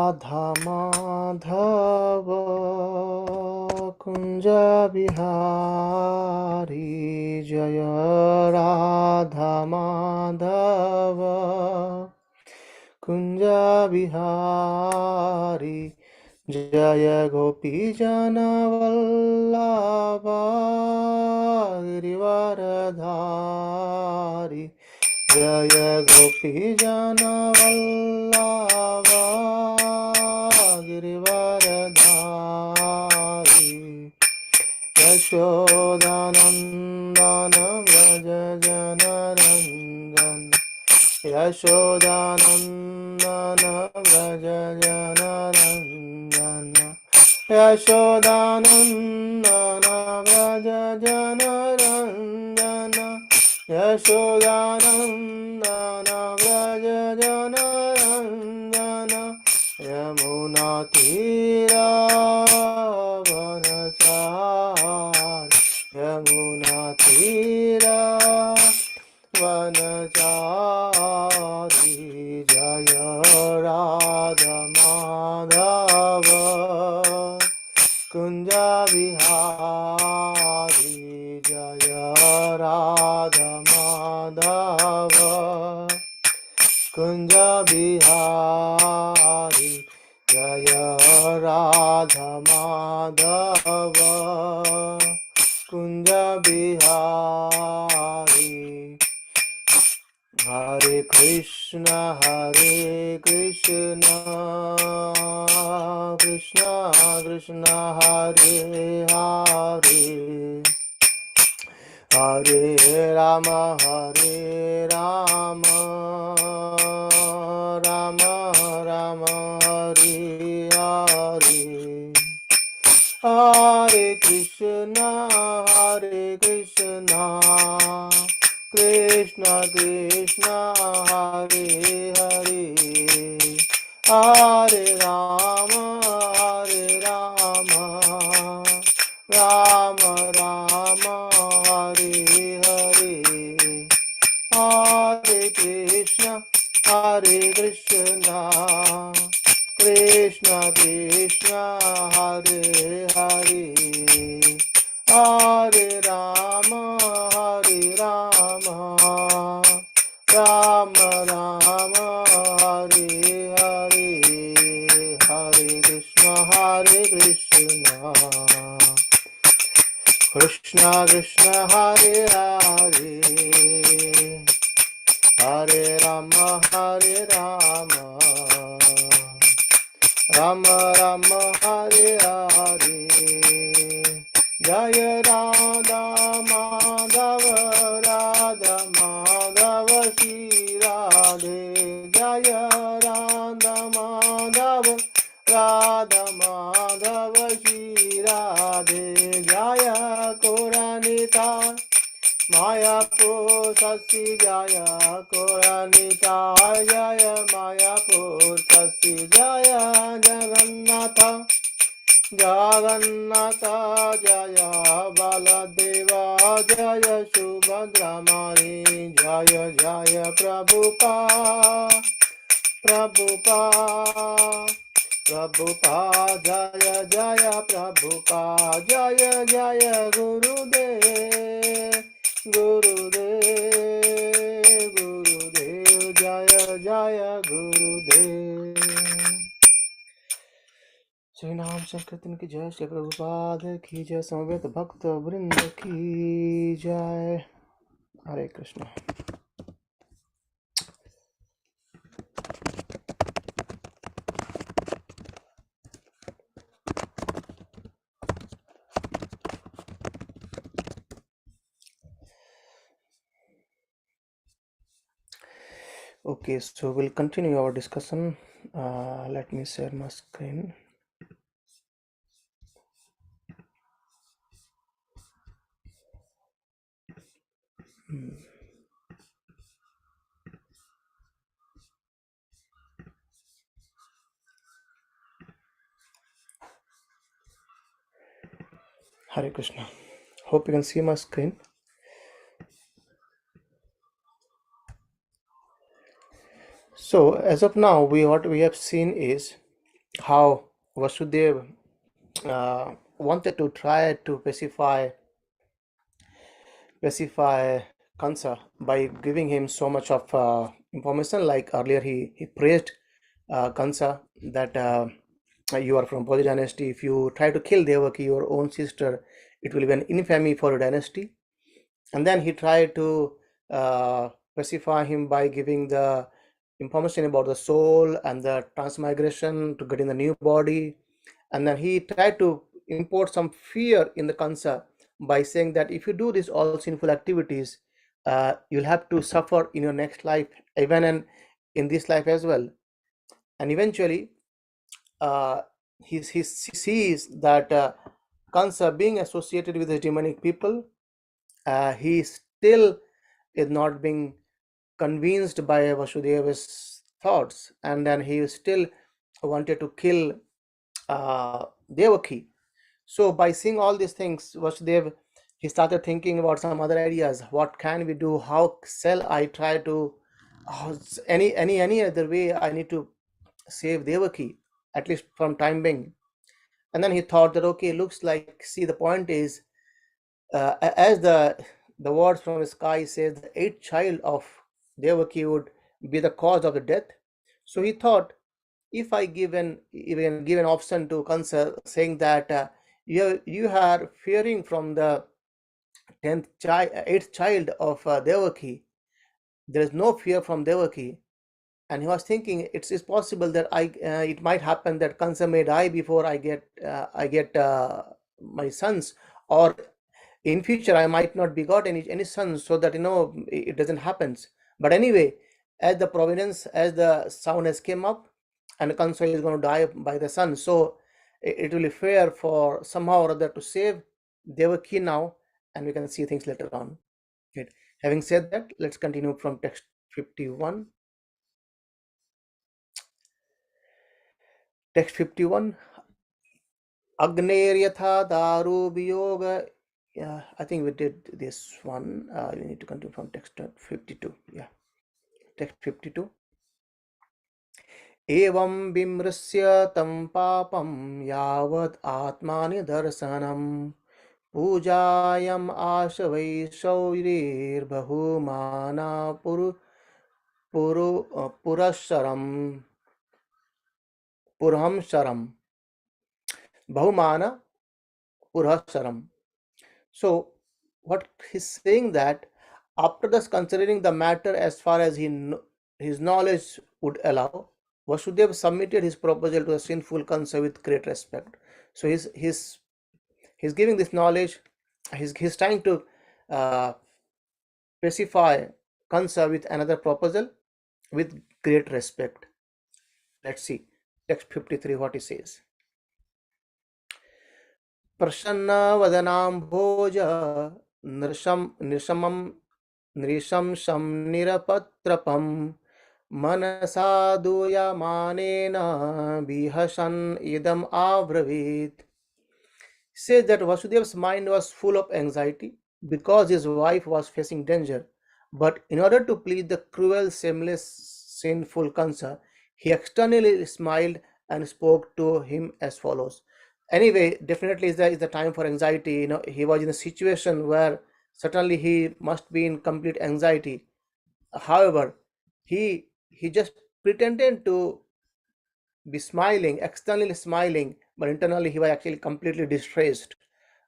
Radha Madhava Kunja Bihari Jaya Radha Madhava Kunja Bihari Jaya Gopi Jana Vallabha Girivaradhari Jaya Gopi Jana Vallabha Girivaradhari Yashodanandana Vraja Janaranjan Yashodanandana Vraja Janaranjana Yashodanandana Vraja Janaranjana Yashodanandana Vraja Janaranjana Yamuna Tira Vanachari Yamuna Tira Vanachari Jaya Radha Madhava Kunja Bihari Jaya Radha Madhava Kunja Bihari Jaya Radha Madhava Kunja Bihari Hare Krishna Krishna Krishna Hare Hare Hare Rama Rama Rama Hare Hare Hare Krishna Krishna Krishna Hare Hare Hare Rama Rama Rama Hare Hare Hare Krishna Krishna Krishna Hare Hare Hare Rama Rama Rama Hare Hare Hare Krishna Krishna Krishna Hare Hare Hare Rama Rama Rama Hare Hare Jaya Radha Madhava Radha Madhava Shri Radhe Jaya Radha Madhava Radha Madhava Shri Radhe Jaya Koranita Mayapur Sasi Jaya Koranita Jaya Mayapur Sasi Jaya Jagannatha Jagannatha Jaya Baladeva Jaya Subhadramani Jaya Jaya Prabhupada Jaya Jaya Prabhupada Jaya Jaya Gurudev Jaya Jaya Gurudev Shri नाम संकीर्तन की जय श्री प्रभुपाद की जय समवेत भक्त वृंद की जय हरे Krishna Okay, so we'll continue our discussion. Let me share my screen. Hare Krishna. Hope you can see my screen. So as of now, what we have seen is how Vasudeva wanted to try to pacify Kansa by giving him so much of information. Like earlier, he praised Kansa that you are from Bodhi dynasty. If you try to kill Devaki, your own sister, it will be an infamy for your dynasty. And then he tried to pacify him by giving the information about the soul and the transmigration to get in the new body. And then he tried to import some fear in the Kansa by saying that if you do these all sinful activities, you'll have to suffer in your next life, even in this life as well. And eventually, uh, he sees that Kansa being associated with the demonic people, he still is not being convinced by Vasudeva's thoughts, and then he still wanted to kill Devaki. So by seeing all these things, Vasudev, he started thinking about some other ideas. What can we do? How shall I try to any other way I need to save Devaki, at least from time being. And then he thought that okay, looks like, see, the point is, as the words from the sky says, the eighth child of Devaki would be the cause of the death. So he thought, if I even give an option to Kansa saying that you are fearing from the eighth child of Devaki, there is no fear from Devaki, and he was thinking it's possible that it might happen that Kansa may die before I get my sons, or in future I might not begot any sons, so that it doesn't happen. But anyway, as the providence, as the sound has came up, and Kansa is going to die by the sun, so it will be fair for somehow or other to save Devaki now, and we can see things later on. Good. Having said that, let's continue from text 51. Text 51. Agneryatha daru viyoga. Yeah, I think we did this one. We need to continue from text 52. Yeah, text 52. एवं विमृश्य तं पापं यावत् आत्मानि दर्शनं पूजायम् आशवै शौर्यैर्बहुमाना पुरःशरम् पुरहंशरम् bahumana purhasaram. So what he's saying that after this considering the matter as far as his knowledge would allow, Vasudeva submitted his proposal to the sinful Kansa with great respect. So he's giving this knowledge. He's trying to uh, specify Kansa with another proposal with great respect. Let's see text 53 what he says. प्रसन्नवदनाम्भोज नृशं नृशंसं निरपत्रपं मनसा दूयमानेन विहसन् इदम् आब्रवीत्. Says that Vasudev's mind was full of anxiety because his wife was facing danger. But in order to please the cruel, shameless, sinful Kansa, he externally smiled and spoke to him as follows. Anyway, definitely is the time for anxiety. He was in a situation where certainly he must be in complete anxiety. However, he just pretended to be smiling, externally smiling, but internally he was actually completely distressed.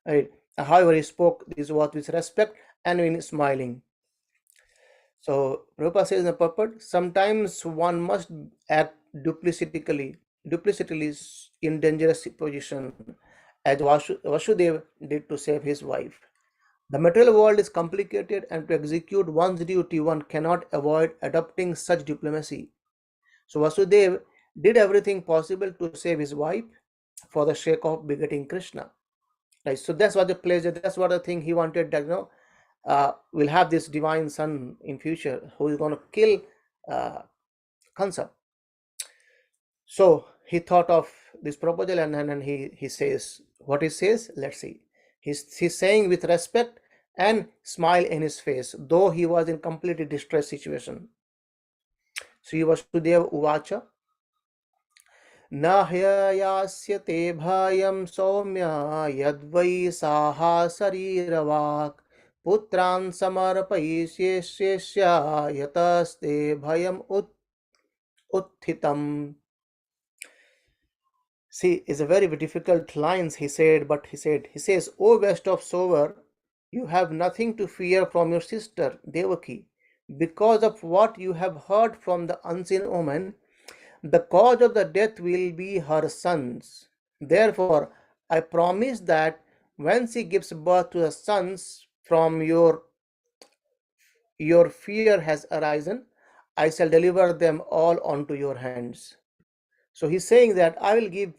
Right? However, he spoke these words with respect and in smiling. So Rupa says in the purport, sometimes one must act duplicitously in dangerous position, as Vasudev did to save his wife. The material world is complicated, and to execute one's duty, one cannot avoid adopting such diplomacy. So Vasudev did everything possible to save his wife for the sake of begetting Krishna. Right. So that's what the pleasure. That's what the thing he wanted. That we'll have this divine son in future who is going to kill uh, Kansa. So he thought of this proposal, and he says what he says. Let's see. He's saying with respect and smile in his face, though he was in completely distressed situation. Sri Vasudev Uvacha न ह्ययास्यते भयं सौम्य यद्वै साहा शरीरवाक् पुत्रान् समर्पयिष्येष्य यतस्ते भयम् उत्थितम्. See, it's a very difficult lines he said, but he says, O best of sower, you have nothing to fear from your sister Devaki. Because of what you have heard from the unseen woman, the cause of the death will be her sons. Therefore, I promise that when she gives birth to the sons from your fear has arisen, I shall deliver them all onto your hands. So he's saying that I will give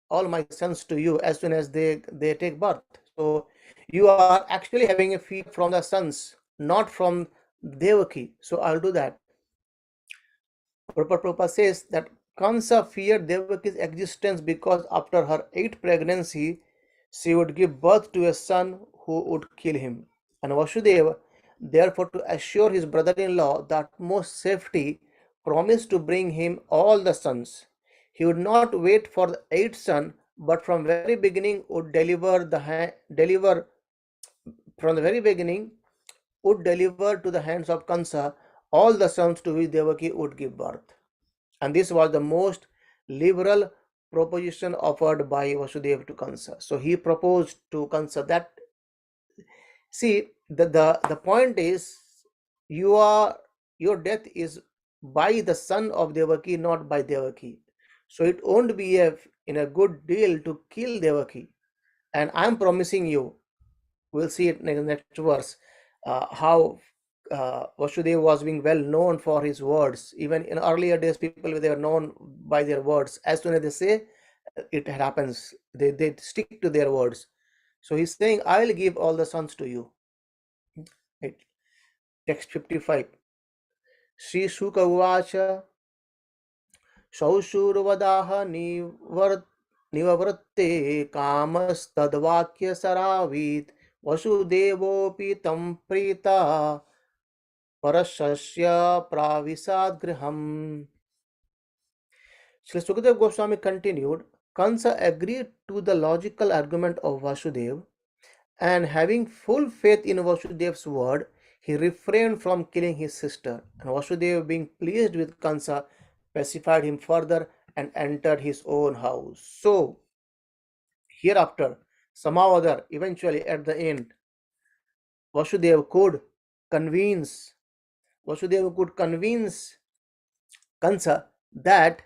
all my sons to you as soon as they take birth. So you are actually having a fear from the sons, not from Devaki. So I'll do that. Prabhupada says that Kansa feared Devaki's existence because after her eighth pregnancy, she would give birth to a son who would kill him. And Vasudeva, therefore, to assure his brother-in-law the utmost safety, promised to bring him all the sons. He would not wait for the eighth son, but from very beginning would deliver from the very beginning would deliver to the hands of Kansa all the sons to which Devaki would give birth. And this was the most liberal proposition offered by Vasudeva to Kansa. So he proposed to Kansa that, see, the point is, you are your death is by the son of Devaki, not by Devaki. So it won't be in a good deal to kill Devaki. And I'm promising you, we'll see it in the next verse, how Vasudeva was being well known for his words. Even in earlier days, people, they were known by their words. As soon as they say, it happens. They stick to their words. So he's saying, I'll give all the sons to you. Right. Text 55. Sri Shuka Uvacha Shaushurvadaha निववृत्ते कामस्तद्वाक्यसरावीत् वसुदेवोऽपि तं प्रीता परशस्य प्राविशाद् गृहम्. Sri Sukadeva Goswami continued, Kansa agreed to the logical argument of Vasudeva, and having full faith in Vasudev's word, he refrained from killing his sister. And Vasudeva, being pleased with Kansa, pacified him further and entered his own house. So, hereafter, somehow or other, eventually at the end, Vasudeva could convince Vasudeva could convince Kansa that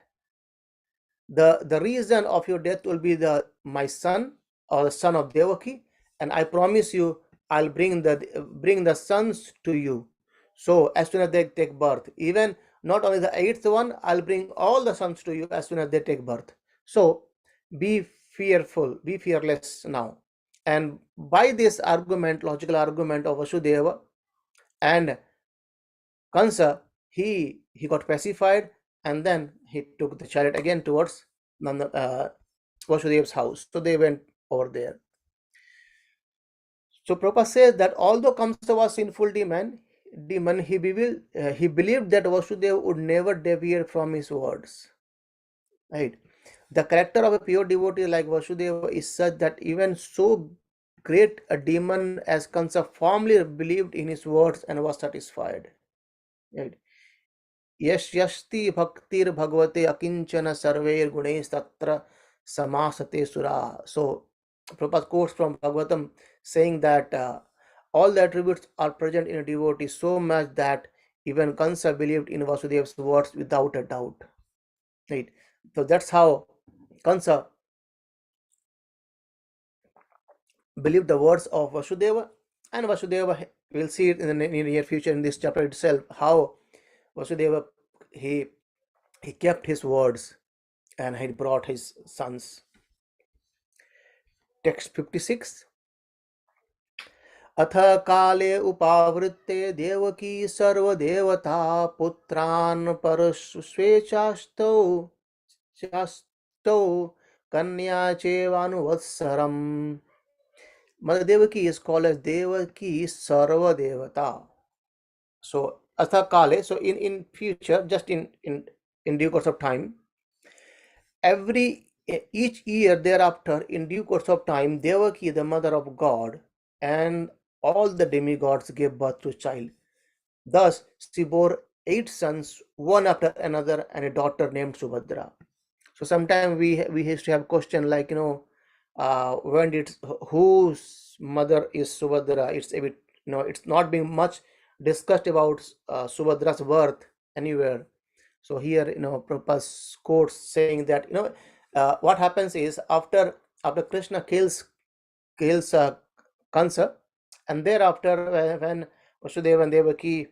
the reason of your death will be the my son or the son of Devaki, and I promise you I'll bring the sons to you. So as soon as they take birth, even not only the eighth one, I'll bring all the sons to you as soon as they take birth. So be be fearless now. And by this argument, logical argument of Vasudeva and Kansa, he got pacified, and then he took the chariot again towards Vasudev's house. So they went over there. So Prabhupada says that although Kamsa was sinful demon, he believed that Vasudeva would never deviate from his words. Right. The character of a pure devotee like Vasudeva is such that even so great a demon as Kamsa firmly believed in his words and was satisfied. Right. यस्यस्ति भक्तिर्भगवते अकिंचन सर्वैर्गुणैस्तत्र samasate sura. So Prabhupada quotes from Bhagavatam saying that all the attributes are present in a devotee so much that even Kansa believed in Vasudeva's words without a doubt. Right. So that's how Kansa believed the words of Vasudeva, and Vasudeva, we'll see it in the near future in this chapter itself, how Vasudeva he kept his words and he brought his sons. Text 56. अथ काले उपावृत्ते देवकी सर्वदेवता पुत्रान् परस्वेचास्तौ कन्या चेवानुवत्सरम्. Mother Devaki is called as Devaki Sarvadevata. So Atha Kale, so in future, just in due course of time, each year thereafter, in due course of time, Devaki, the mother of God, and all the demigods gave birth to a child. Thus, she bore eight sons, one after another, and a daughter named Subhadra. So sometimes we used to have question like, when did whose mother is Subhadra? It's a bit, it's not being much discussed about Subhadra's birth anywhere. So here, Prabhupada's quotes saying that, what happens is, after Krishna kills Kansa, and thereafter when Vasudeva and Devaki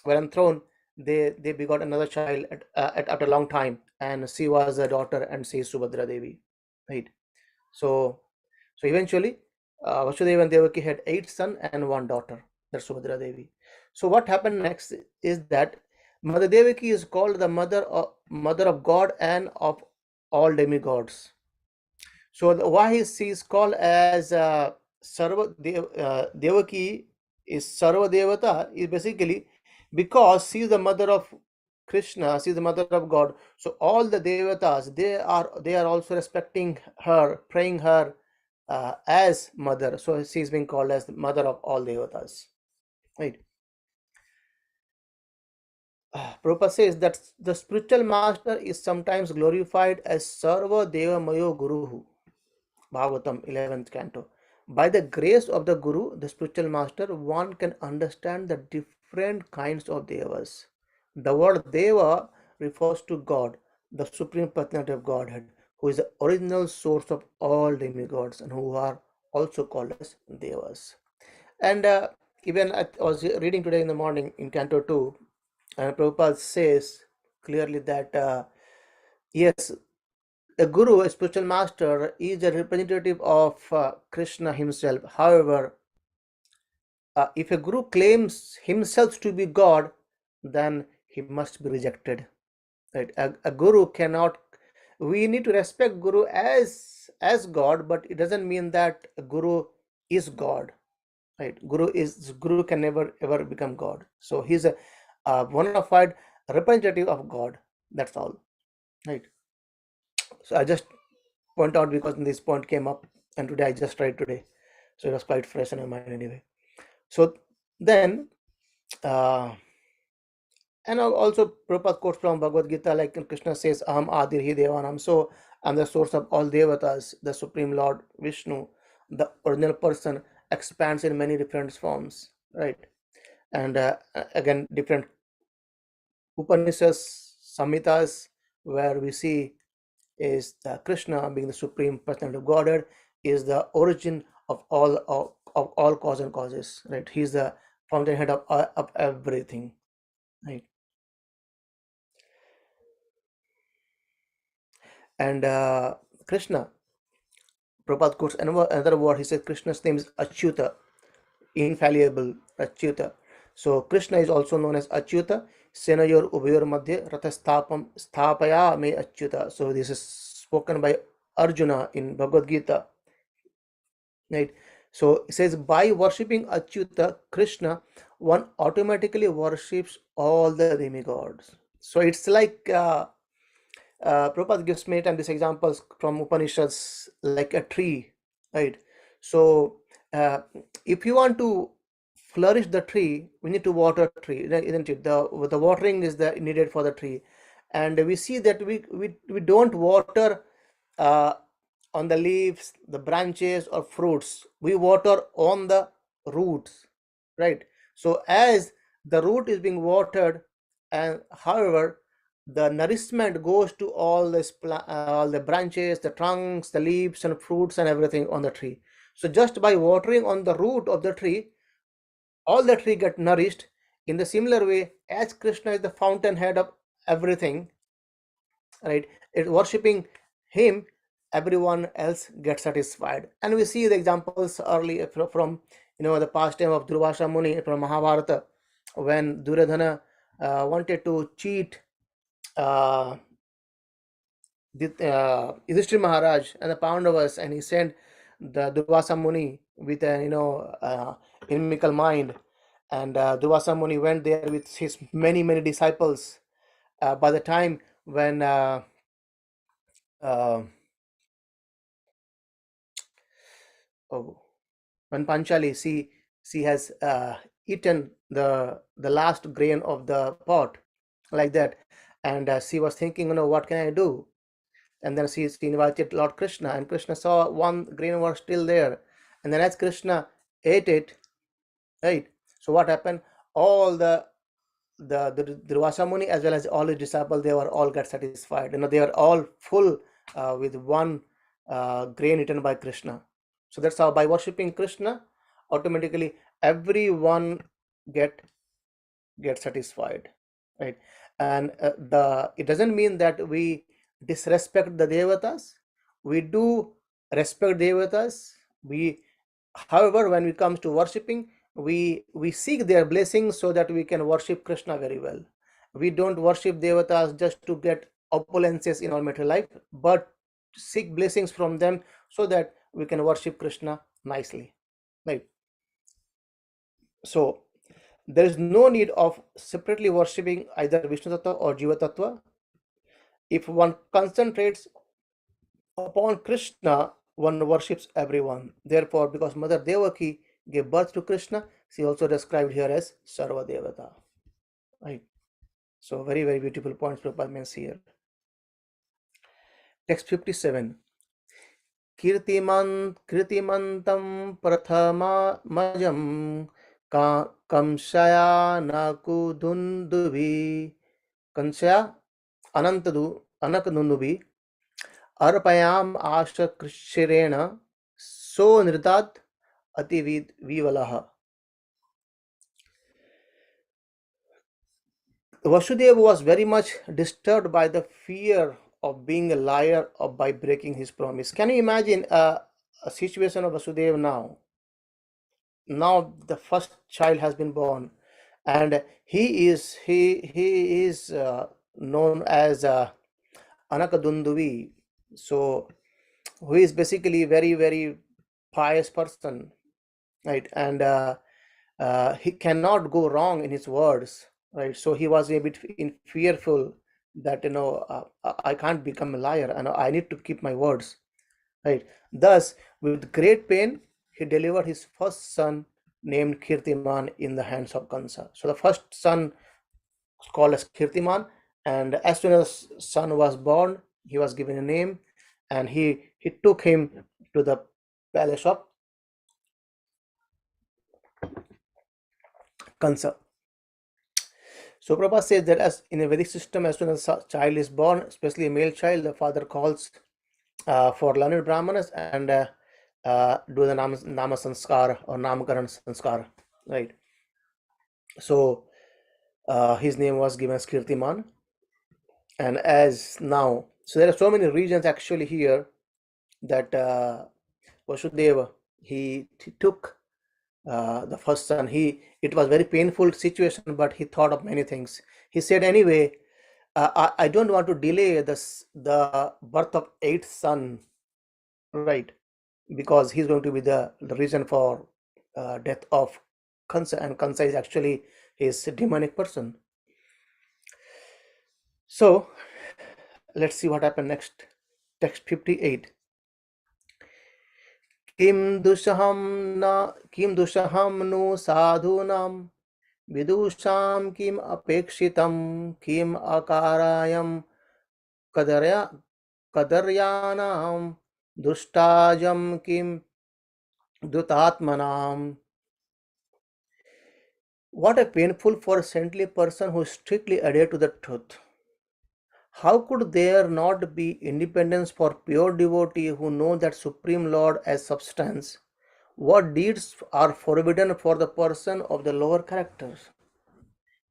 were enthroned, they begot another child after a long time, and she was a daughter, and she is Subhadra Devi, right? So eventually, Vasudeva and Devaki had eight sons and one daughter. That's Subhadra Devi. So what happened next is that Mother Devaki is called the mother of God and of all demigods. So why she is called as Devaki is Sarva Devata is basically because she is the mother of Krishna, she is the mother of God. So all the devatas, they are also respecting her, praying her as mother. So she is being called as the mother of all devatas. Right. Prabhupada says that the spiritual master is sometimes glorified as Sarva Deva Mayo Guruhu. Bhagavatam 11th canto. By the grace of the Guru, the spiritual master, one can understand the different kinds of devas. The word deva refers to God, the supreme personality of Godhead, who is the original source of all demigods and who are also called as devas. And even I was reading today in the morning in Canto 2, and Prabhupada says clearly that yes, a guru, a spiritual master, is a representative of Krishna himself. However, if a guru claims himself to be God, then he must be rejected. Right? A guru cannot. We need to respect guru as God, but it doesn't mean that a guru is God. Right? Guru can never ever become God. So he's a bona fide representative of God. That's all. Right? So I just point out because this point came up, and today I just tried today, so it was quite fresh in my mind anyway. So then, uh, and also Prabhupada quotes from Bhagavad Gita, like Krishna says, "Aham Adir Hi Devanam." So I'm the source of all devatas. The Supreme Lord Vishnu, the original person, expands in many different forms, right? And again, different Upanishads, Samhitas, where we see is the Krishna being the supreme personality of Godhead, is the origin of all cause and causes, right? He's the fountainhead of everything, right? And Krishna, Prabhupada quotes another word. He says Krishna's name is Achyuta, infallible Achyuta. So Krishna is also known as Achyuta. Senayor Ubayor Madhya Rathastapam Sthapaya Me Achyuta. So this is spoken by Arjuna in Bhagavad Gita, right? So it says by worshipping Achyuta Krishna, one automatically worships all the demigods. So it's like Prabhupada gives many times these examples from Upanishads, like a tree, right? So uh, if you want to flourish the tree, we need to water tree, isn't it? The watering is the needed for the tree, and we see that we don't water uh, on the leaves, the branches, or fruits. We water on the roots, right? So as the root is being watered, and however the nourishment goes to all the branches, the trunks, the leaves and fruits and everything on the tree. So just by watering on the root of the tree, all the tree get nourished. In the similar way, as Krishna is the fountainhead of everything, right? It worshipping him, everyone else gets satisfied. And we see the examples early from the past time of Durvasa Muni from Mahabharata, when Duryodhana wanted to cheat uh, Yudhishthira Maharaj and the Pandavas, and he sent the Durvasa Muni with a inimical mind, and Durvasa Muni went there with his many disciples. By the time when uh, oh, when Panchali, she has eaten the last grain of the pot, like that, and she was thinking, what can I do? And then she invited Lord Krishna, and Krishna saw one grain was still there, and then as Krishna ate it, right? So what happened? All the Durvasa Muni as well as all his disciples, they were all got satisfied. They are all full with one grain eaten by Krishna. So that's how by worshipping Krishna, automatically everyone get get satisfied, right? And the it doesn't mean that we disrespect the devatas. We do respect devatas. We, however, when it comes to worshipping, we seek their blessings so that we can worship Krishna very well. We don't worship devatas just to get opulences in our material life, but seek blessings from them so that we can worship Krishna nicely, right? So there is no need of separately worshipping either Vishnu Tattva or Jiva Tattva. If one concentrates upon Krishna, one worships everyone. Therefore, because Mother Devaki gave birth to Krishna, she also described here as Sarva Devata. Right. So very, very beautiful points Prabhupada makes here. Text 57. Kirtimantam prathama kamshaya nakudunduvi कंसया अनकदुन्दुभि अर्पयाम आशकृष्येण so नृतात अतिविवलः. Vasudeva was very much disturbed by the fear of being a liar or by breaking his promise. Can you imagine a situation of Vasudeva now? Now the first child has been born, and he is known as Anakadunduvi. So who is basically very, very pious person, right? And he cannot go wrong in his words, right? So he was a bit fearful that I can't become a liar and I need to keep my words, right? Thus, with great pain, he delivered his first son named Kirtiman in the hands of Kansa. So the first son called as Kirtiman, and as soon as son was born, he was given a name, and he took him to the palace of Kansa. So Prabhupada says that as in a Vedic system, as soon as a child is born, especially a male child, the father calls for learned brahmanas and do the nama sanskar or namakaran sanskar, right? So his name was given as Kirtiman, and as now, so there are so many regions actually here that Vasudeva he took the first son. It was very painful situation, but he thought of many things. He said, anyway, I don't want to delay the birth of eighth son, right? Because he's going to be the reason for death of Kansa, and Kansa is actually his demonic person. So let's see what happened next. Text 58. किं दुषहं नु साधूनां विदुषां किम् अपेक्षितं किम् अकारायं कदर्या कदर्यानां दुष्टाजं किं दुतात्मनां. What a painful for a saintly person who strictly adhere to the truth. How could there not be independence for pure devotee who know that Supreme Lord as substance? What deeds are forbidden for the person of the lower characters?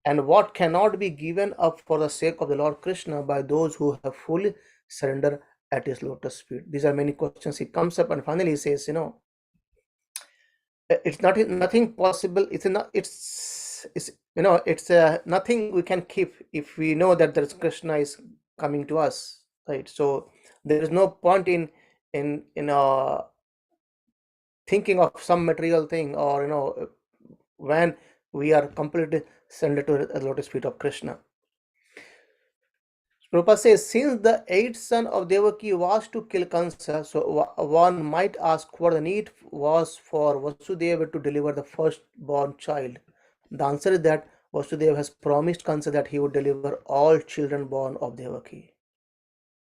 And what cannot be given up for the sake of the Lord Krishna by those who have fully surrendered at his lotus feet? These are many questions. He comes up and finally says, it's not nothing possible. It's nothing we can keep if we know that there's Krishna is coming to us, right? So there is no point in thinking of some material thing, or when we are completely surrendered to the lotus feet of Krishna. Prabhupada says, since the eighth son of Devaki was to kill Kansa, so one might ask what the need was for Vasudeva to deliver the firstborn child. The answer is that Vasudeva has promised Kansa that he would deliver all children born of Devaki.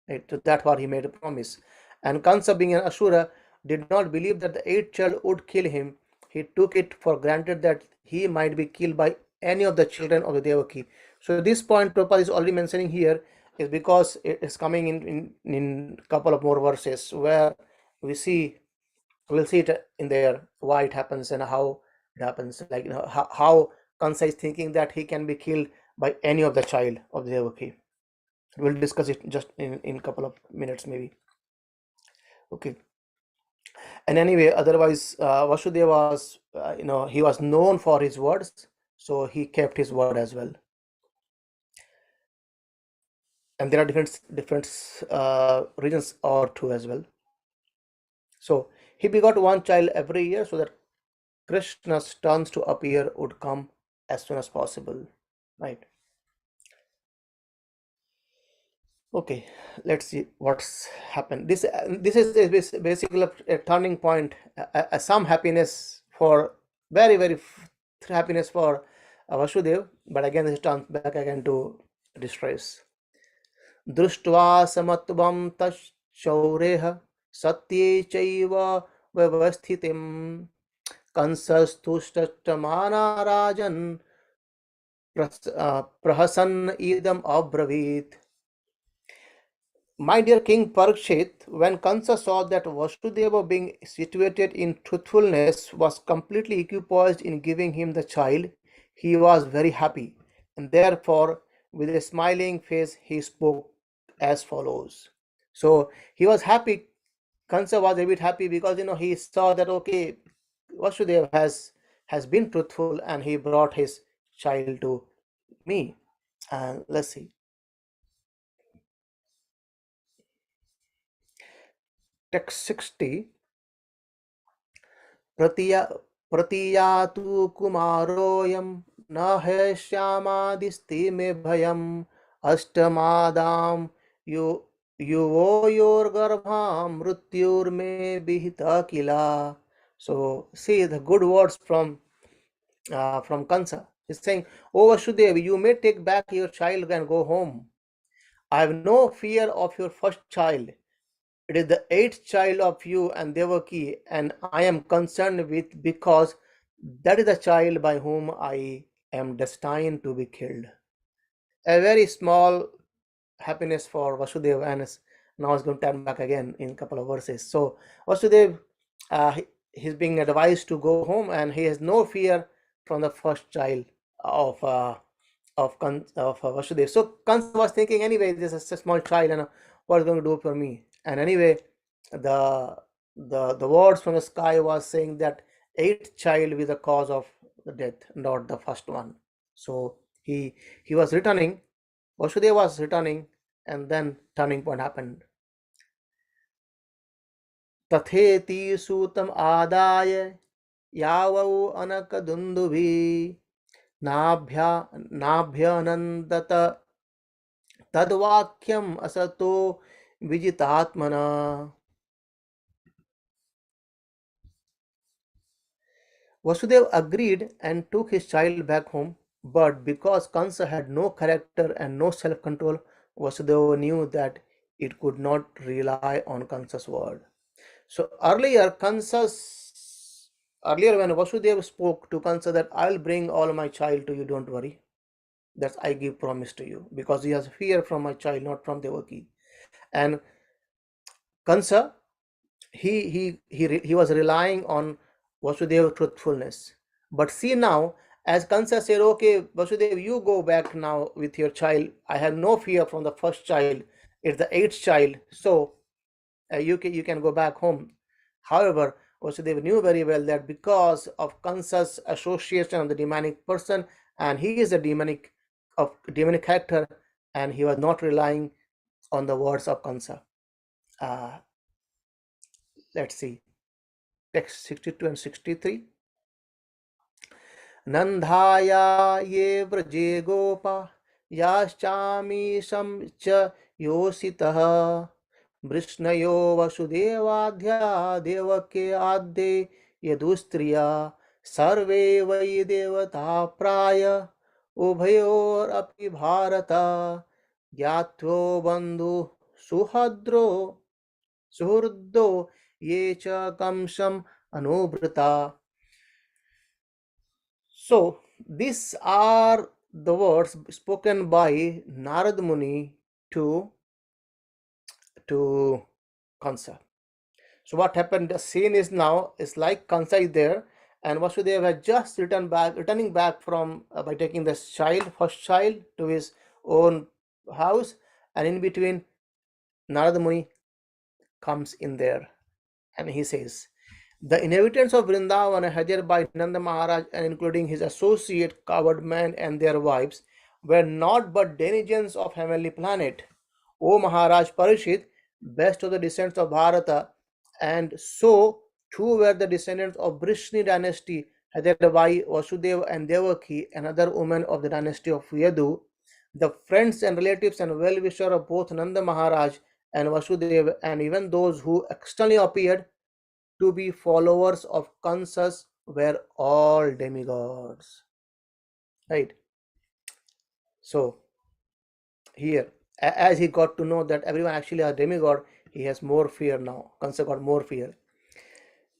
Right? So that's what he made a promise. And Kansa, being an Asura, did not believe that the eighth child would kill him. He took it for granted that he might be killed by any of the children of the Devaki. So this point Prabhupada is already mentioning here is because it is coming in couple of more verses where we see we'll see it in there why it happens and how it happens. Like how Kansa is thinking that he can be killed by any of the child of the Devaki. We'll discuss it just in couple of minutes maybe. Okay. And anyway, otherwise, Vasudeva was, he was known for his words, so he kept his word as well. And there are different reasons or two as well. So he begot one child every year so that Krishna's turns to appear would come as soon as possible. Right. Okay, let's see what's happened. This is basically a turning point, some happiness for happiness for Vasudev, but again this turns back again to distress. दृष्ट्वा समत्वं तच्छौरेः सत्ये चैव व्यवस्थितिं कंसस्तुष्टमाना राजन् प्रहसन् idam अब्रवीत्. My dear King Parikshit, when Kansa saw that Vasudeva, being situated in truthfulness, was completely equipoised in giving him the child, he was very happy, and therefore, with a smiling face, he spoke as follows. So he was happy. Kansa was a bit happy because he saw that okay, Vasudeva has been truthful, and he brought his child to me. And let's see, text 60. प्रतिया प्रतियातु कुमारोऽयं न हेष्यामादिस्ति मे भयम् अष्टमादां यु युवोर्गर्भां मृत्युर्मे विहिता किला. So see the good words from Kansa. He's saying, "O Vasudev, you may take back your child and go home. I have no fear of your first child. It is the eighth child of you and Devaki, and I am concerned with because that is the child by whom I am destined to be killed." A very small happiness for Vasudeva, and now it's going to turn back again in a couple of verses. So Vasudeva, he's being advised to go home, and he has no fear from the first child of Vasudeva. So Kansa was thinking, anyway, this is a small child, and what is going to do for me? And anyway, the the words from the sky was saying that eighth child be the cause of the death, not the first one. So he was returning. Vasudeva was returning, and then turning point happened. तथेति सूतम आदाय यावौ अनकदुन्दुभि नाभ्या नाभ्यनन्दत तद्वाक्यम असतो विजितात्मना. Vasudev agreed and took his child back home, but because Kansa had no character and no self-control, Vasudeva knew that it could not rely on Kansa's word. So earlier when Vasudeva spoke to Kansa that I'll bring all my child to you, don't worry. That I give promise to you, because he has fear from my child, not from Devaki. And Kansa, he was relying on Vasudeva's truthfulness. But see now, as Kansa said, okay, Vasudev, you go back now with your child. I have no fear from the first child. It's the eighth child, so you can go back home. However, Vasudeva knew very well that because of Kansa's association of the demonic person, and he is a demonic character, and he was not relying on the words of Kansa. Uh, let's see, text 62 and 63. नन्धाया ये व्रजे गोपा याश्चामीशं च योषितः वृष्णयो वसुदेवाध्या देवके आद्ये यदुस्त्रिया सर्वे वै देवता प्राय उभयोरपि भारत ज्ञात्वो बन्धु सुहद्रो सुहृदो ये च कंसम् अनुभृता. So these are the words spoken by Narad Muni to to Kansa. So what happened? The scene is now is like Kansa is there, and Vasudeva had just returning back from by taking the first child, to his own house, and in between Narad Muni comes in there, and he says, the inhabitants of Vrindavan are headed by Nanda Maharaj and including his associate coward men and their wives were not but denizens of heavenly planet. O Maharaj Parishit, best of the descendants of Bharata, and so too were the descendants of Vrishni dynasty headed by Vasudeva and Devaki, another woman of the dynasty of Yadu, the friends and relatives and well-wishers of both Nanda Maharaj and Vasudeva, and even those who externally appeared to be followers of Kansas were all demigods. Right? So here, as he got to know that everyone actually a demigod, he has more fear now. Kansa got more fear.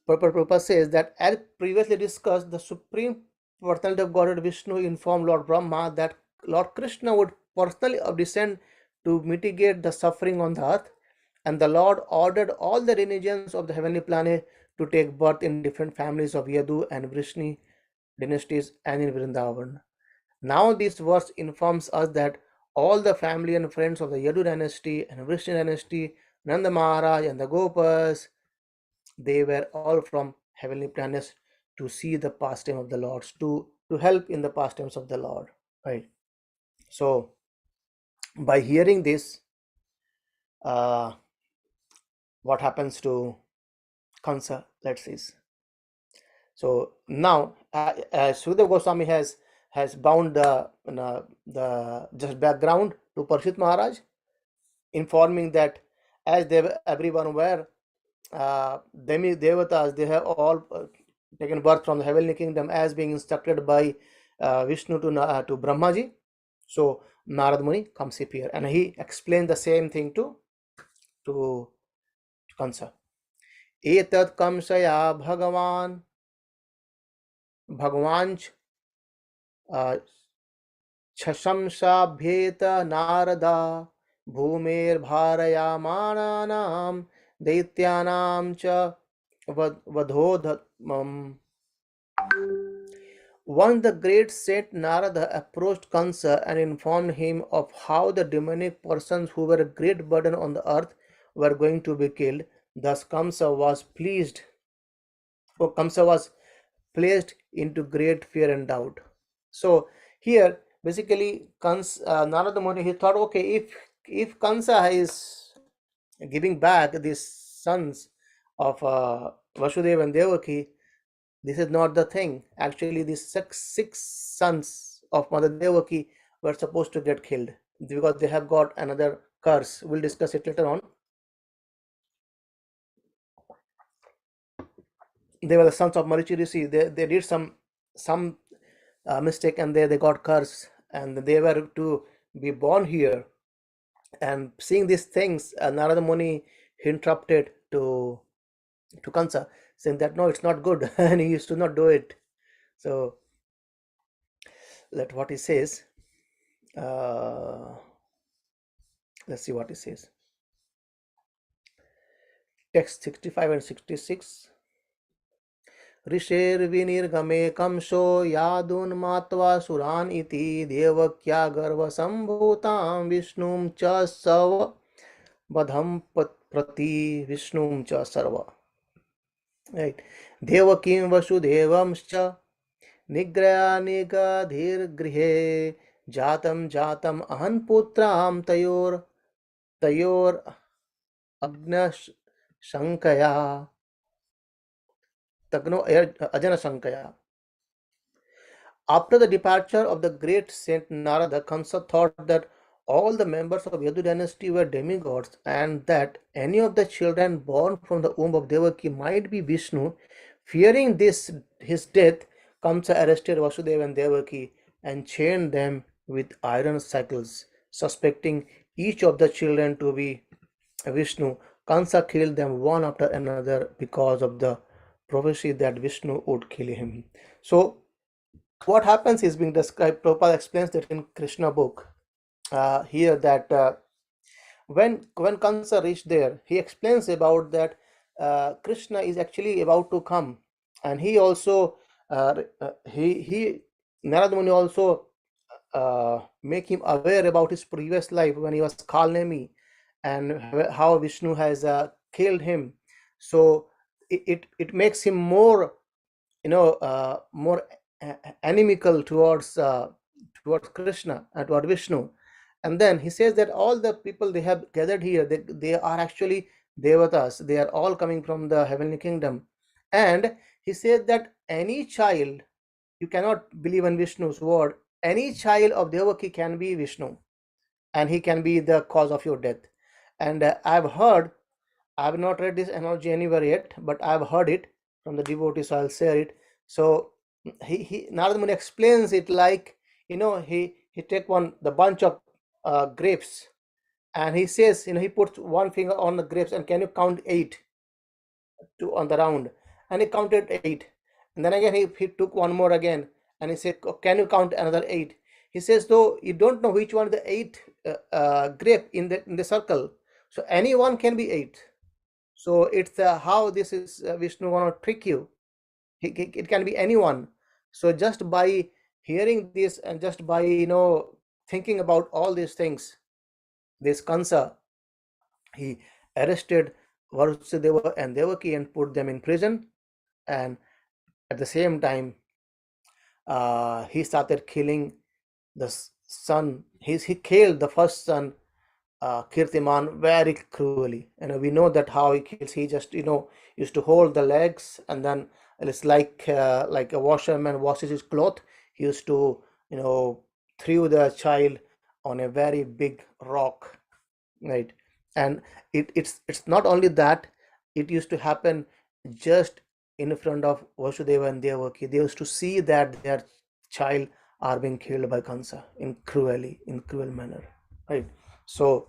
Prabhupada says that as previously discussed, the Supreme Personality of Godhead Vishnu informed Lord Brahma that Lord Krishna would personally descend to mitigate the suffering on the earth, and the Lord ordered all the denizens of the heavenly planet to take birth in different families of Yadu and Vrishni dynasties and in Vrindavan. Now this verse informs us that all the family and friends of the Yadu dynasty and Vrishni dynasty, Nanda Maharaj and the Gopas, they were all from heavenly planets to see the pastime of the Lord, to help in the pastimes of the Lord. Right. So by hearing this, uh, what happens to Kansa? Let's see. So now, Sukadeva Goswami has bound the just background to Parshit Maharaj, informing that as they everyone were demi devatas, they have all taken birth from the heavenly kingdom as being instructed by Vishnu to Brahmaji. So Narad Muni comes here and he explained the same thing to Kansa. Etat kamsaya bhagavan bhagwanch शशंसाभ्येत Narada भूमेर्भारयामानानां दैत्यानां च वधोधमम्. Once the great saint Narada approached Kansa and informed him of how the demonic persons who were a great burden on the earth were going to be killed. Thus Kamsa was placed into great fear and doubt. So here basically Narada Muni, he thought, okay, if Kansa is giving back these sons of Vasudeva and Devaki, this is not the thing. Actually, these six sons of Mother Devaki were supposed to get killed because they have got another curse. We'll discuss it later on. They were the sons of Marichi Rishi. They did some mistake and they got cursed and they were to be born here. And seeing these things, Narada Muni interrupted to Kansa, saying that no, it's not good, and he used to not do it. So let what he says. Let's see what he says. Text 65 and 66. ऋषेर्विनिर्गमे कंसो यादुन्मात्वा सुरान् इति देवक्या गर्भसम्भूतां विष्णुं च सवधं प्रति विष्णुं च सर्व. Right. देवकीं वसुदेवंश्च निग्रयानिगधीर्गृहे जातं अहन् पुत्रां तयोर अग्नशङ्कया तग्नो अजनशङ्कया. After the departure of the great Saint Narada, Kansa thought that all the members of Yadu dynasty were demigods and that any of the children born from the womb of Devaki might be Vishnu. Fearing this his death, Kamsa arrested Vasudeva and Devaki and chained them with iron shackles, suspecting each of the children to be Vishnu. Kansa killed them one after another because of the prophecy that Vishnu would kill him. So what happens is being described. Prabhupada explains that in Krishna book here that when Kansa reached there, he explains about that Krishna is actually about to come, and he also he Narada Muni also make him aware about his previous life when he was Kalnemi and how Vishnu has killed him. So it makes him more more animical towards Krishna and toward Vishnu. And then he says that all the people they have gathered here, they are actually devatas. They are all coming from the heavenly kingdom. And he says that any child, you cannot believe in Vishnu's word, any child of Devaki can be Vishnu, and he can be the cause of your death. And I've heard, I have not read this analogy anywhere yet, but I have heard it from the devotees, so I'll share it. So he Narada Muni explains it like, he take the bunch of grapes, and he says, he puts one finger on the grapes and can you count eight to on the round, and he counted eight, and then again he took one more again, and he said, can you count another eight? He says, though you don't know which one is the eight grape in the circle, so anyone can be eight. So it's how this is Vishnu want to trick you. It can be anyone. So just by hearing this and just by thinking about all these things, this Kansa, he arrested Vasudeva and Devaki and put them in prison. And at the same time, he started killing the son. He killed the first son, Kirtiman, very cruelly. We know that how he kills. He just used to hold the legs, and then it's like a washerman washes his cloth. He used to throw the child on a very big rock, right? And it's not only that, it used to happen just in front of Vasudeva and Devaki. They used to see that their child are being killed by Kansa in cruel manner, right? So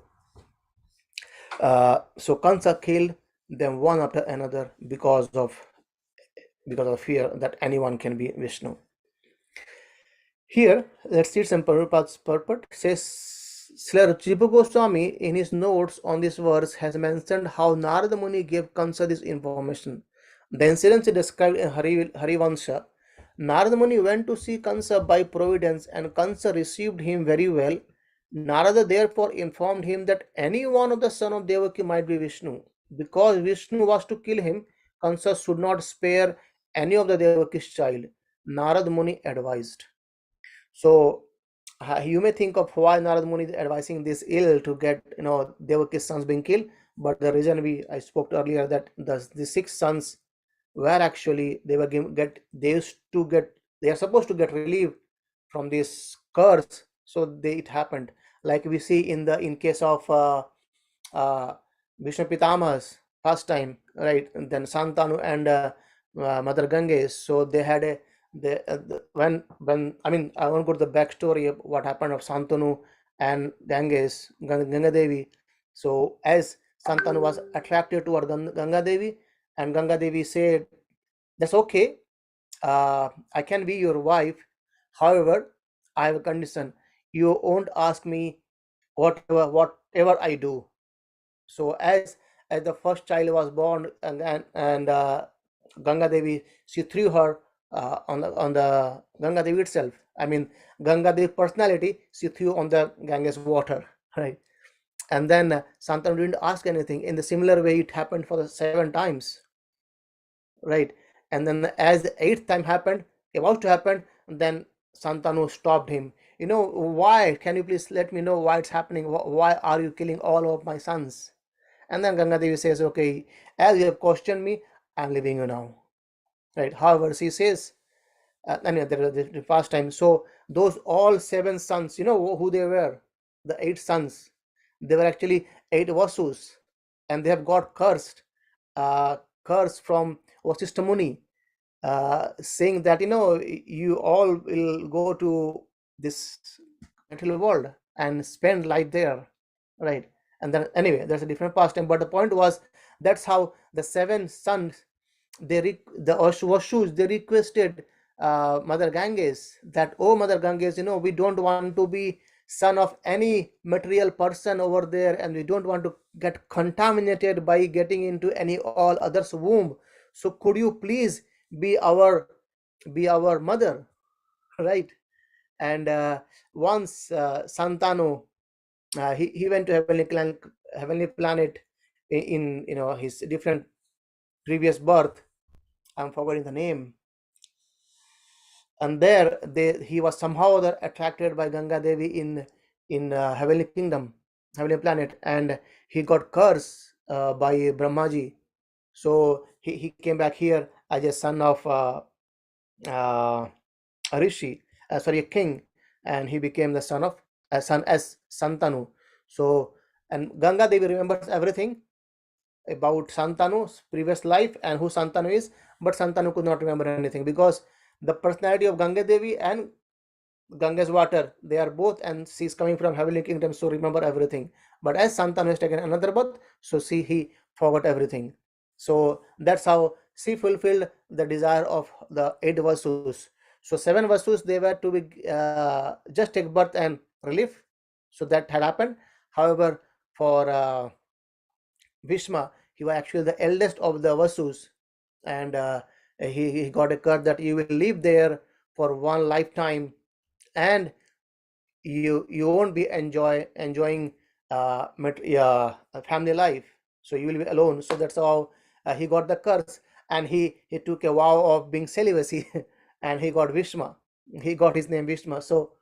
Kansa killed them one after another because of fear that anyone can be Vishnu. Here, let's see some Prabhupada's purport. Says Srila Jiva Goswami in his notes on this verse has mentioned how Narada Muni gave Kansa this information. The incident is described in Harivansha. Narada Muni went to see Kansa by providence, and Kansa received him very well. Narada therefore informed him that any one of the son of Devaki might be Vishnu. Because Vishnu was to kill him, Kansa should not spare any of the Devaki's child. Narada Muni advised. So you may think of why Narada Muni is advising this ill to get Devaki's sons being killed, but the reason I spoke earlier that the six sons were actually they are supposed to get relief from this curse, so it happened. Like we see in case of Vishnu Pitama's first time, right? And then Santanu and Mother Ganges. So they had when I mean I won't go to the backstory of what happened of Santanu and Ganga Devi. So as Santanu was attracted toward Ganga Devi, and Ganga Devi said, "That's okay. I can be your wife. However, I have a condition. You won't ask me whatever I do." So as the first child was born, and Ganga Devi, she threw her on the Ganga Devi itself. I mean, Ganga Devi personality, she threw on the Ganges water, right? And then Santanu didn't ask anything. In the similar way, it happened for the 7 times, right? And then as the 8th time happened, about to happen, then Santanu stopped him. Why? Can you please let me know why it's happening? Why are you killing all of my sons? And then Ganga Devi says, okay, as you have questioned me, I'm leaving you now, right? However, she says, Anyway, the past time. So those all seven sons, you know who they were? The eight sons. They were actually eight Vasus, and they have got cursed, uh, curse from Vasistha Muni, saying that you all will go to this material world and spend life there, right? And then anyway, there's a different past time, but the point was that's how the seven sons, the Vashus, they requested Mother Ganges that, oh Mother Ganges, we don't want to be son of any material person over there, and we don't want to get contaminated by getting into any all others womb. So could you please be our mother, right? And once Santanu, he went to heavenly planet in his different previous birth. I'm forgetting the name. And there he was somehow other attracted by Ganga Devi in heavenly kingdom, heavenly planet, and he got cursed by Brahmaji. So he came back here as a son of uh, a rishi, sorry, a king, and he became the son as Santanu. So, and Ganga Devi remembers everything about Santanu's previous life and who Santanu is, but Santanu could not remember anything because the personality of Ganga Devi and Ganga's water, they are both, and she's coming from heavenly kingdom, so remember everything. But as Santanu has taken another birth, so he forgot everything. So that's how she fulfilled the desire of the eight Vasus. So seven Vasus, they were to be just take birth and relief. So that had happened. However, for Bhishma, he was actually the eldest of the Vasus, and he got a curse that you will live there for one lifetime, and you won't be enjoying a family life. So you will be alone. So that's how he got the curse, and he took a vow of being celibacy, and he got Vishma. He got his name Vishma. So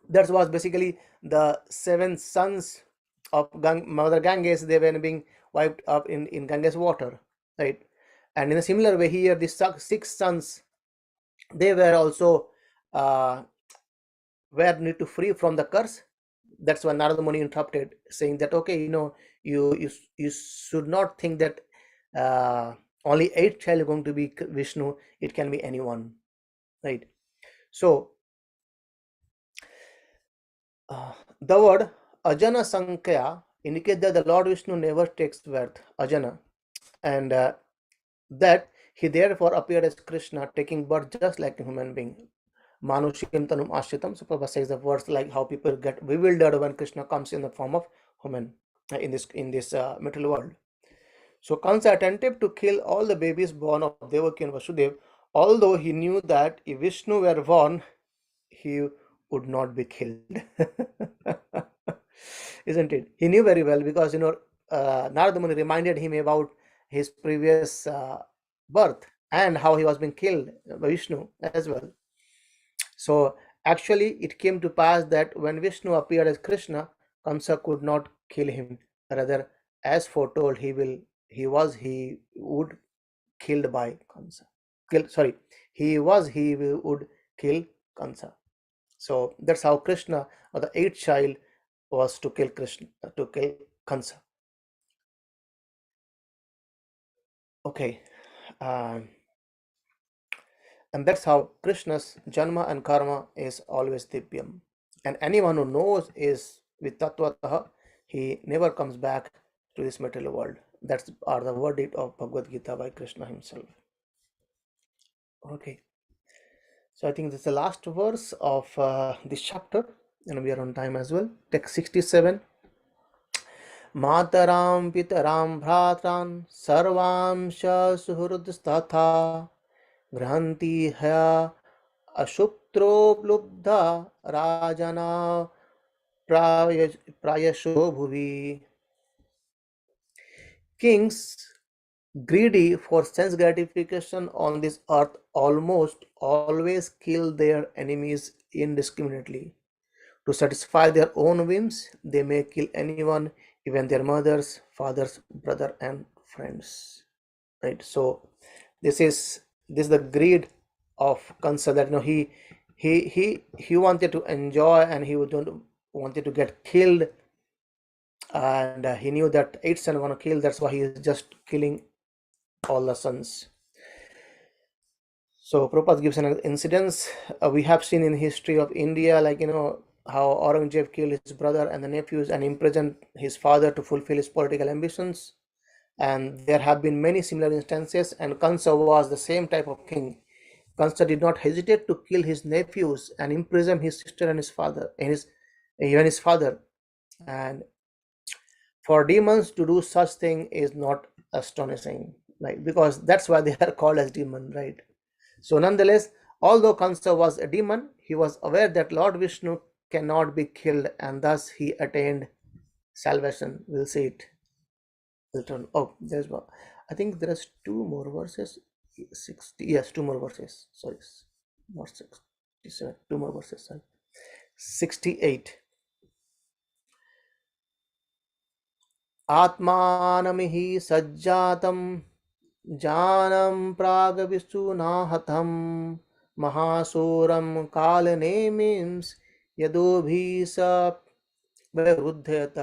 that was basically the seven sons of Mother Ganges. They were being wiped up in Ganges water, right? And in a similar way here, the six sons, they were also uh, were need to free from the curse. That's why Narada Muni interrupted, saying that, okay, you should not think that only eight child are going to be Vishnu. It can be anyone, right? So the word Ajana Sankhya indicates that the Lord Vishnu never takes birth, Ajana, and that he therefore appeared as Krishna, taking birth just like a human being. Manushim Tanum Ashritam. So Prabhupada says the words like how people get bewildered when Krishna comes in the form of human in this material world. So Kansa attempted to kill all the babies born of Devaki and Vasudev, although he knew that if Vishnu were born, he would not be killed. Isn't it? He knew very well because Narada Muni reminded him about his previous birth and how he was being killed by Vishnu as well. So actually, it came to pass that when Vishnu appeared as Krishna, Kamsa could not kill him. Rather, as foretold, he would killed by Kamsa. He would kill Kamsa. So that's how Krishna, or the eighth child, was to kill Kamsa. Okay, um, and that's how Krishna's Janma and Karma is always Divyam. And anyone who knows is with Tattvataha, he never comes back to this material world. That's are the verdict of Bhagavad Gita by Krishna himself. Okay, so I think this is the last verse of this chapter, and we are on time as well. Text 67. Mataram pitaram bhratran sarvamsha suhrudstatha Granti hya ashuptroplubdha rajana prayasho bhuvi. Kings greedy for sense gratification on this earth almost always kill their enemies indiscriminately. To satisfy their own whims, they may kill anyone, even their mothers, fathers, brother, and friends. Right. So this is this is the greed of Kansa, that he wanted to enjoy, and he would don't wanted to get killed, and he knew that 8 sons were gonna kill. That's why he is just killing all the sons. So Prabhupada gives an incidence we have seen in history of India, like how Aurangzeb killed his brother and the nephews and imprisoned his father to fulfill his political ambitions. And there have been many similar instances, and Kansa was the same type of king. Kansa did not hesitate to kill his nephews and imprison his sister and his father, and even his father. And for demons to do such thing is not astonishing, like, because that's why they are called as demon, right? So nonetheless, although Kansa was a demon, he was aware that Lord Vishnu cannot be killed, and thus he attained salvation. We'll see it later on. Oh, there's one. I think there is two more verses. 60. Yes, two more verses. Sorry, not 67. Two more verses. Sorry. 68. आत्मानमिहि सज्जातं जानं प्रागविसुनाहतं महासूरं कालनेमिंस यदोभिः स विरुध्यत.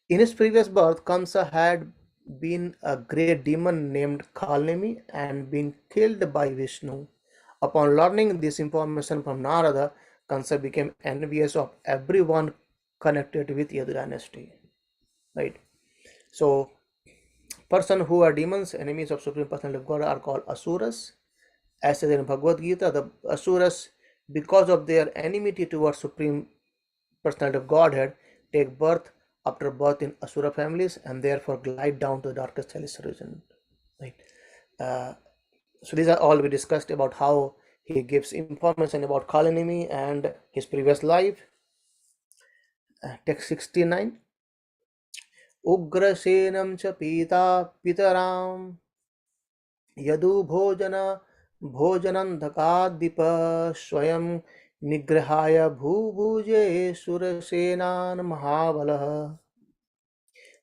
In his previous birth, Kamsa had been a great demon named Kalnemi and been killed by Vishnu. Upon learning this information from Narada, Kamsa became envious of everyone connected with Yadu dynasty. Right. So, person who are demons, enemies of Supreme Personality of God, are called Asuras. As said in Bhagavad Gita, the Asuras, because of their enmity towards Supreme Personality of Godhead, take birth after birth in Asura families and therefore glide down to the darkest celestial region. Right. Uh, so these are all we discussed about how he gives information about Kalanimi and his previous life. Text 69. Ugrasenam cha pita pitaram Yadu भोजन भोजनंधकादीप स्वयं निग्रहाय भूभुजे सुरसेनान महाबलः.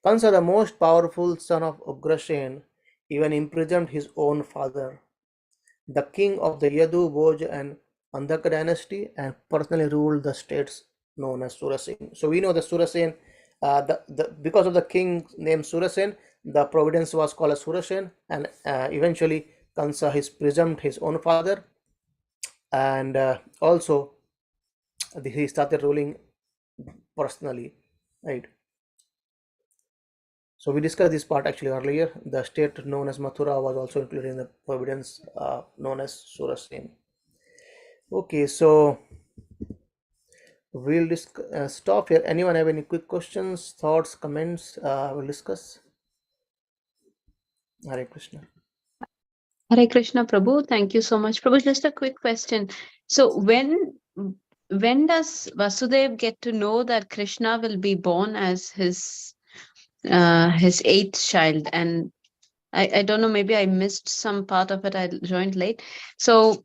Kansa, the most powerful son of Ugrasen, even imprisoned his own father, the king of the Yadu, Bhoj, and Andhaka dynasty, and personally ruled the states known as Surasen. So we know the Surasen, because of the king named Surasen, the province was called as Surasen, and eventually Kansa has presumed his own father, and also he started ruling personally, right? So we discussed this part actually earlier. The state known as Mathura was also included in the province known as Surasen. Okay, so we'll stop here. Anyone have any quick questions, thoughts, comments? We'll discuss. Hare Krishna. Hare Krishna, Prabhu. Thank you so much. Prabhu, just a quick question. So when does Vasudev get to know that Krishna will be born as his eighth child? And I don't know, maybe I missed some part of it. I joined late. So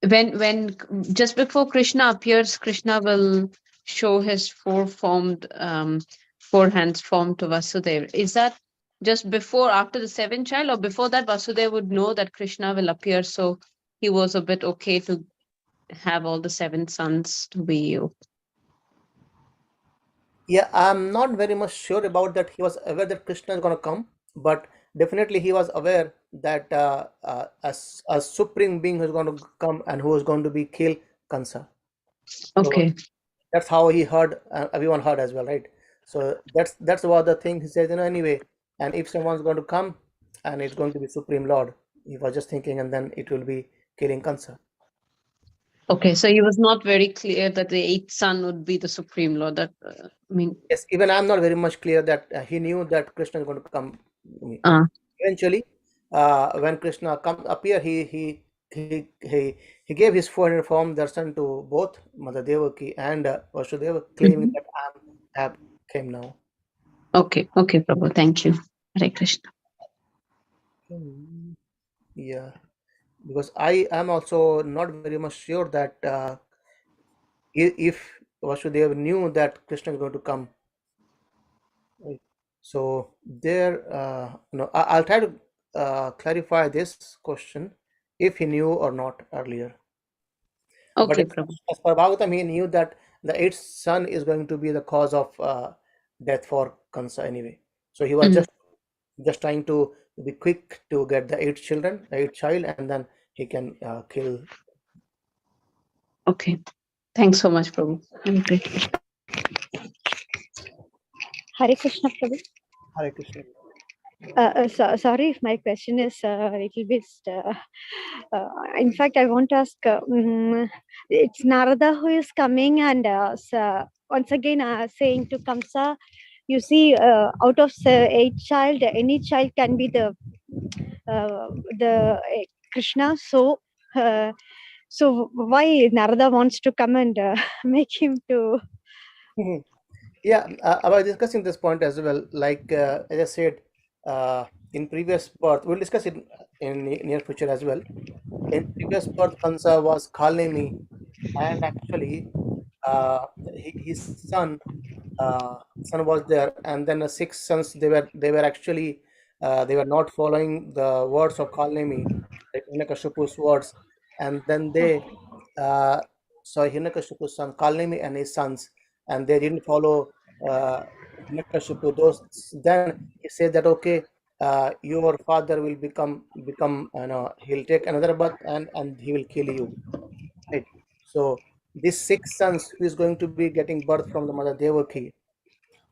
when just before Krishna appears, Krishna will show his four hands formed to Vasudev. Is that just before, after the seventh child, or before that Vasudev would know that Krishna will appear, so he was a bit okay to have all the seven sons to be you? Yeah, I'm not very much sure about that. He was aware that Krishna is going to come, but definitely he was aware that a supreme being who is going to come and who is going to be kill Kansa. So Okay. that's how he heard. Everyone heard as well, right? So that's what the thing he says. Anyway, and if someone's going to come, and it's going to be Supreme Lord, he was just thinking, and then it will be killing Kansa. Okay, so he was not very clear that the eighth son would be the supreme lord. That I mean, Yes, even I'm not very much clear that he knew that Krishna is going to come. uh, Eventually, when Krishna come appear, he gave his form darshan to both Mother Devaki and Vasudeva, claiming mhm. that I have came now. Okay, okay, Prabhu. Thank you. Hare Krishna. Yeah, because I am also not very much sure that if Vasudeva knew that Krishna is going to come, right? So there, I'll try to clarify this question if he knew or not earlier. But Okay, Prabhu. as per Bhagavatam, he knew that the eighth son is going to be the cause of death for Kansa anyway. So he was Mhm. just trying to be quick to get the eight children, the eighth child, and then he can kill. Okay. Thanks so much, Prabhu. I'm grateful. Hare Krishna, Prabhu. Hare Krishna. Sorry if my question is a little bit. In fact, I want to ask. It's Narada who is coming and once again saying to Kamsa, you see, out of eight child, any child can be the Krishna. So why Narada wants to come and make him to? Yeah, I was discussing this point as well. Like as I said, uh, in previous birth, we'll discuss it in near future as well. In previous birth, Kansa was Khalnemi, and actually, his son was there, and then the six sons they were actually they were not following the words of Khalnemi, like Hiranyakashipu's words, and then they uh, saw Hiranyakashipu's son Khalnemi and his sons, and they didn't follow uh, Hiranyakashipu. Those then he said that okay, your father will become he'll take another birth and he will kill you, right? So these six sons who is going to be getting birth from the mother Devaki,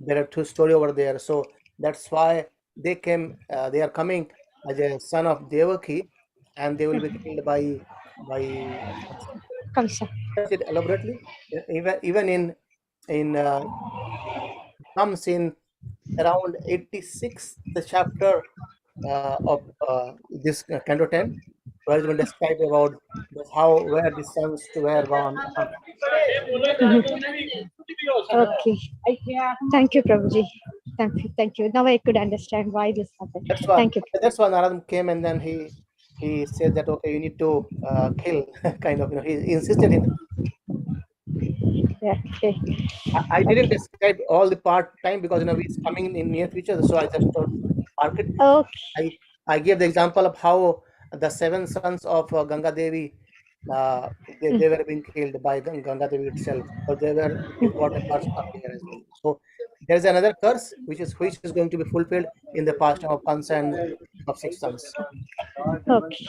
there are two story over there. So that's why they are coming as a son of Devaki, and they will be killed by Kamsa. Kamsa. Discuss it elaborately. Even in comes in around 86th chapter of this Canto 10, where it's been described about how where the sons were born. Okay. Thank you, Prabhuji. Thank you. Now I could understand why this happened. That's why Thank you. that's why Narad came and then he said that okay, you need to kill kind of he insisted in. Yeah. Okay. I didn't Okay. describe all the part time because it's coming in near future, so I just park it. Okay. I I gave the example of how the seven sons of Ganga Devi they were being killed by Ganga Devi itself because they got a curse earlier as well. So there is another curse which is going to be fulfilled in the past of Kansa and of six sons. Okay.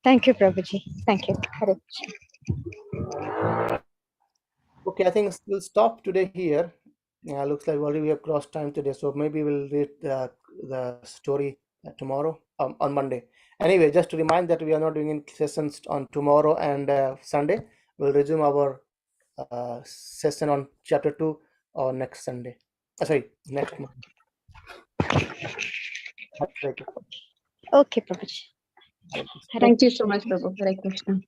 Thank you, Prabhuji. Thank you. Hare Krishna. Okay, I think we'll stop today here. Looks like already we have crossed time today, so maybe we'll read the story tomorrow on Monday. Anyway, just to remind that we are not doing any sessions on tomorrow and Sunday. We'll resume our session on chapter 2 on next Sunday. Sorry, next month. Hare Krishna. Okay, Prabhuji. Hare Krishna. Hare Thank you Krishna. so much, Prabhu. Hare Krishna.